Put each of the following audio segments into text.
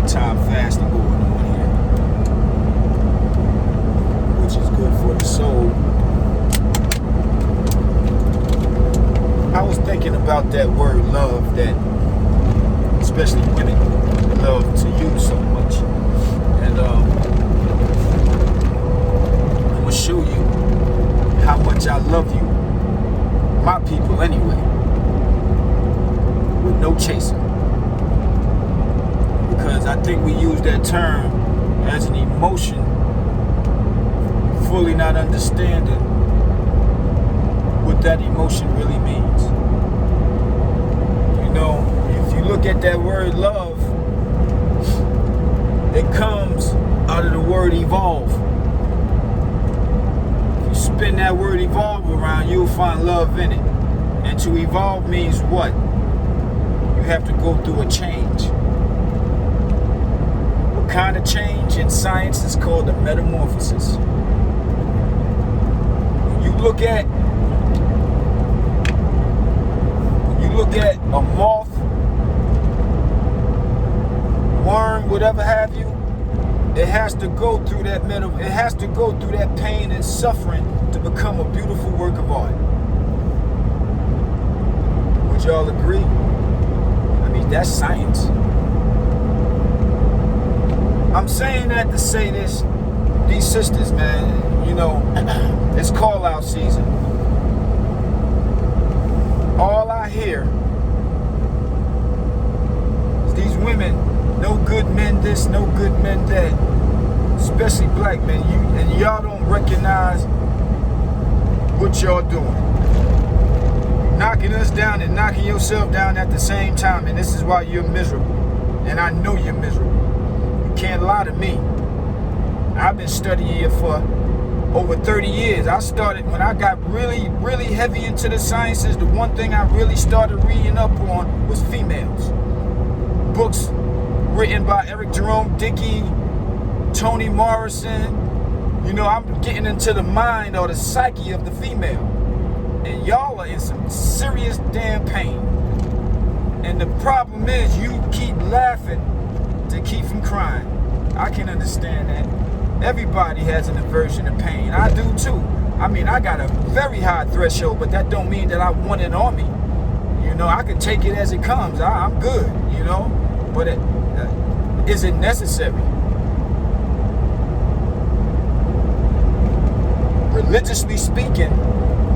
wartime fasting going on here, which is good for the soul. I was thinking about that word love that especially women love to use so much. And I'm going to show you how much I love you, my people anyway, with no chaser. Because I think we use that term as an emotion, fully not understanding what that emotion really means. You know, if you look at that word love, it comes out of the word evolve. If you spin that word evolve around, you'll find love in it. And to evolve means what? You have to go through a change. What kind of change? In science, it's called a metamorphosis. When you look at a moth, worm, whatever have you, it has to go through that it has to go through that pain and suffering to become a beautiful work of art. Would y'all agree? I mean, that's science. I'm saying that to say this, these sisters, man, you know, it's call out season. All I hear is these women, no good men this, no good men that, especially black men, and y'all don't recognize what y'all doing. Knocking us down and knocking yourself down at the same time, and this is why you're miserable. And I know you're miserable. You can't lie to me. I've been studying you for over 30 years. I started when I got really, really heavy into the sciences. The one thing I really started reading up on was females. Books written by Eric Jerome Dickey, Toni Morrison. You know, I'm getting into the mind or the psyche of the female. And y'all are in some serious damn pain. And the problem is you keep laughing to keep from crying. I can understand that. Everybody has an aversion to pain. I do too. I mean, I got a very high threshold, but that don't mean that I want it on me. You know, I can take it as it comes. I'm good, you know. But is it necessary? Religiously speaking,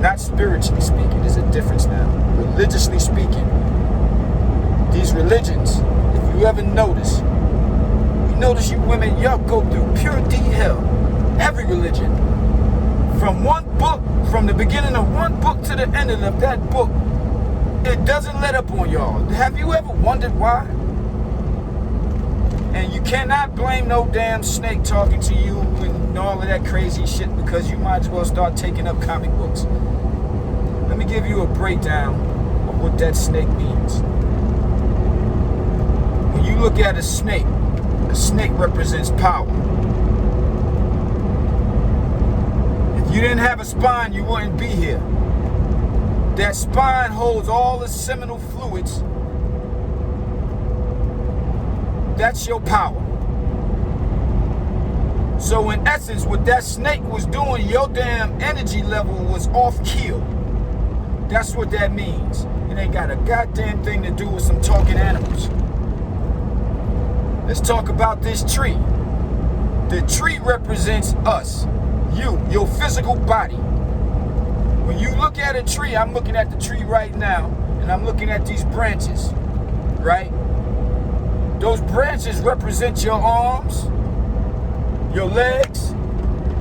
not spiritually speaking, there's a difference now. Religiously speaking, these religions, if you ever notice you women, y'all go through pure D hell. Every religion. From one book, from the beginning of one book to the end of that book, it doesn't let up on y'all. Have you ever wondered why? And you cannot blame no damn snake talking to you and all of that crazy shit, because you might as well start taking up comic books. Let me give you a breakdown of what that snake means. When you look at a snake represents power. If you didn't have a spine, you wouldn't be here. That spine holds all the seminal fluids. That's your power. So in essence, what that snake was doing, your damn energy level was off keel. That's what that means. It ain't got a goddamn thing to do with some talking animals. Let's talk about this tree. The tree represents us, you, your physical body. When you look at a tree, I'm looking at the tree right now, and I'm looking at these branches, right? Those branches represent your arms, your legs,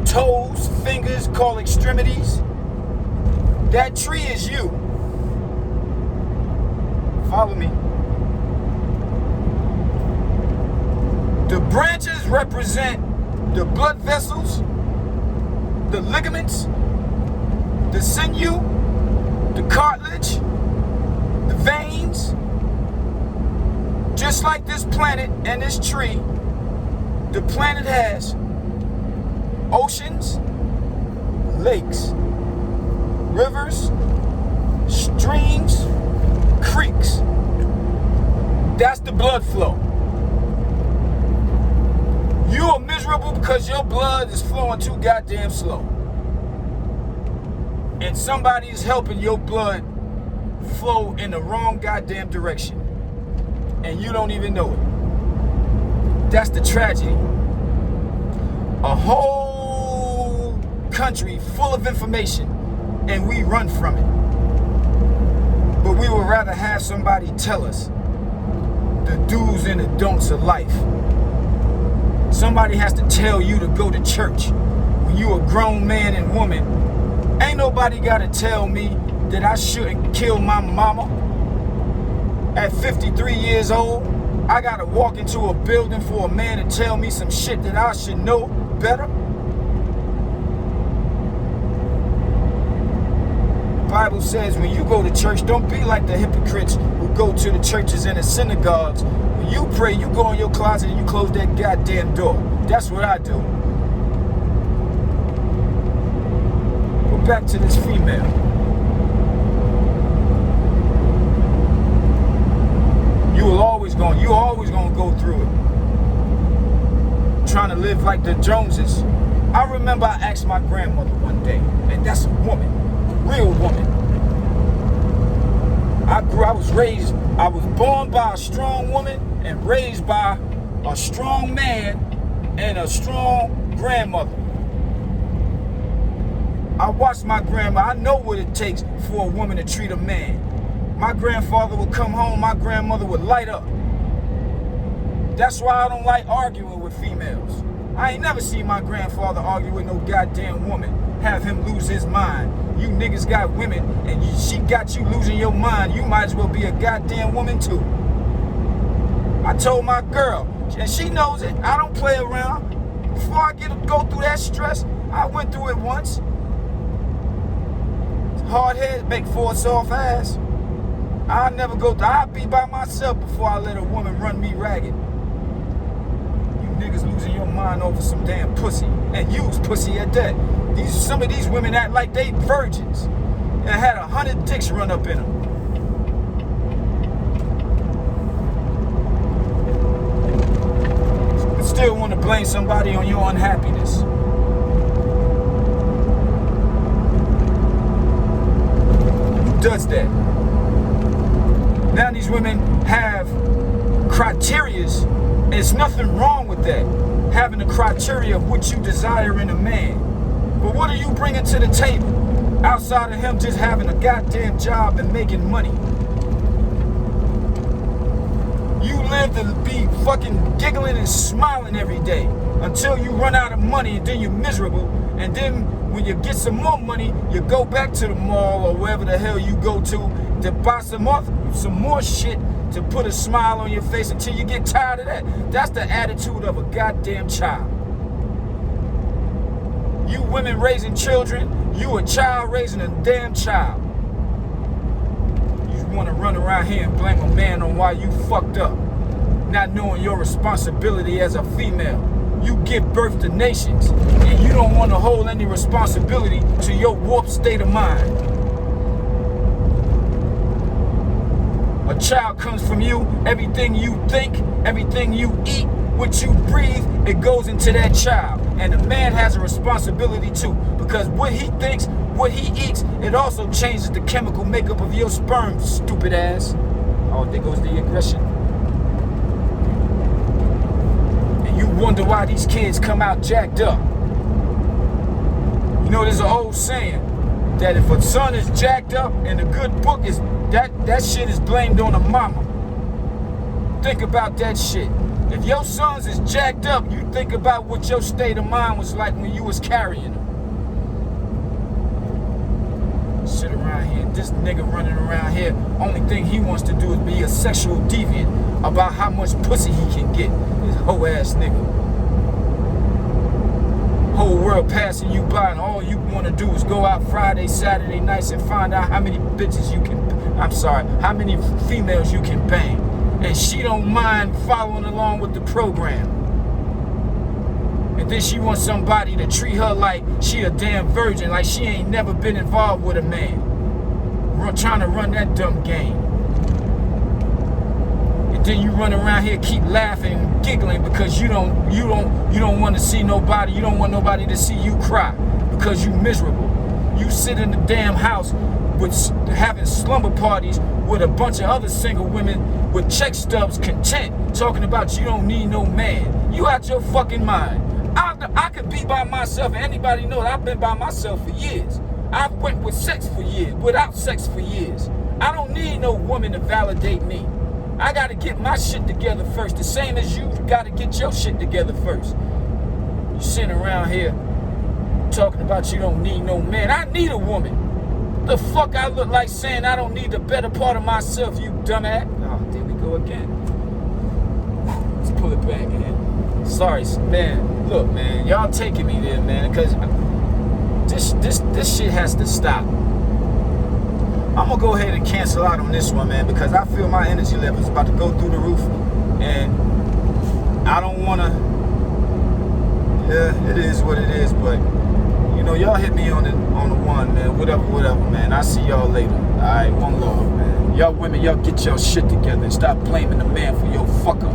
toes, fingers, called extremities. That tree is you. Follow me. The branches represent the blood vessels, the ligaments, the sinew, the cartilage, the veins. Just like this planet and this tree, the planet has oceans, lakes, rivers, streams, creeks. That's the blood flow. because your blood is flowing too goddamn slow. And somebody is helping your blood flow in the wrong goddamn direction. And you don't even know it. That's the tragedy. A whole country full of information and we run from it. But we would rather have somebody tell us the do's and the don'ts of life. Somebody has to tell you to go to church. When you a grown man and woman, ain't nobody gotta tell me that I shouldn't kill my mama. At 53 years old, I gotta walk into a building for a man to tell me some shit that I should know better. Bible says when you go to church, don't be like the hypocrites who go to the churches and the synagogues. When you pray, you go in your closet and you close that goddamn door. That's what I do. But back to this female. You're always gonna go through it. Trying to live like the Joneses. I remember I asked my grandmother one day, and that's a woman. Real woman. I was born by a strong woman and raised by a strong man and a strong grandmother. I watched my grandma. I know what it takes for a woman to treat a man. My grandfather would come home, my grandmother would light up. That's why I don't like arguing with females. I ain't never seen my grandfather argue with no goddamn woman. Have him lose his mind. You niggas got women and she got you losing your mind. You might as well be a goddamn woman too. I told my girl, and she knows it, I don't play around. Before I go through that stress, I went through it once. Hard head make for a soft ass. I'll be by myself before I let a woman run me ragged. You niggas losing your mind over some damn pussy. And use pussy at that. Some of these women act like they virgins and had 100 dicks run up in them. But still want to blame somebody on your unhappiness. Who does that? Now these women have criterias, and there's nothing wrong with that. Having a criteria of what you desire in a man. But what are you bringing to the table outside of him just having a goddamn job and making money? You live to be fucking giggling and smiling every day until you run out of money and then you're miserable. And then when you get some more money, you go back to the mall or wherever the hell you go to buy some more shit to put a smile on your face until you get tired of that. That's the attitude of a goddamn child. You women raising children, you a child raising a damn child. You want to run around here and blame a man on why you fucked up, not knowing your responsibility as a female. You give birth to nations, and you don't want to hold any responsibility to your warped state of mind. A child comes from you, everything you think, everything you eat, what you breathe, it goes into that child. And the man has a responsibility too, because what he thinks, what he eats, it also changes the chemical makeup of your sperm, stupid ass. Oh, there goes the aggression. And you wonder why these kids come out jacked up. You know, there's an old saying that if a son is jacked up and a good book is, that shit is blamed on a mama. Think about that shit. If your sons is jacked up, you think about what your state of mind was like when you was carrying them. Sit around here, this nigga running around here, only thing he wants to do is be a sexual deviant about how much pussy he can get. This hoe ass nigga. Whole world passing you by and all you want to do is go out Friday, Saturday nights and find out how many bitches you can, how many females you can bang. And she don't mind following along with the program. And then she wants somebody to treat her like she a damn virgin, like she ain't never been involved with a man. Trying to run that dumb game. And then you run around here keep laughing and giggling because you don't want to see nobody. You don't want nobody to see you cry because you miserable. You sit in the damn house with having slumber parties with a bunch of other single women with check stubs, content, talking about you don't need no man. You out your fucking mind. I could be by myself, and anybody know that I've been by myself for years. I've went with sex for years, without sex for years. I don't need no woman to validate me. I got to get my shit together first, the same as you got to get your shit together first. You sitting around here talking about you don't need no man. I need a woman. The fuck I look like saying I don't need the better part of myself, you dumbass? Oh, there we go again. Let's pull it back, man. Sorry, man. Look, man, y'all taking me there, man, because this shit has to stop. I'm gonna go ahead and cancel out on this one, man, because I feel my energy level is about to go through the roof, and I don't wanna. Yeah, it is what it is, but you know, y'all hit me on the one, man. Whatever, man. I'll see y'all later. All right, one love, man. Y'all women, y'all get your shit together and stop blaming the man for your fuck up.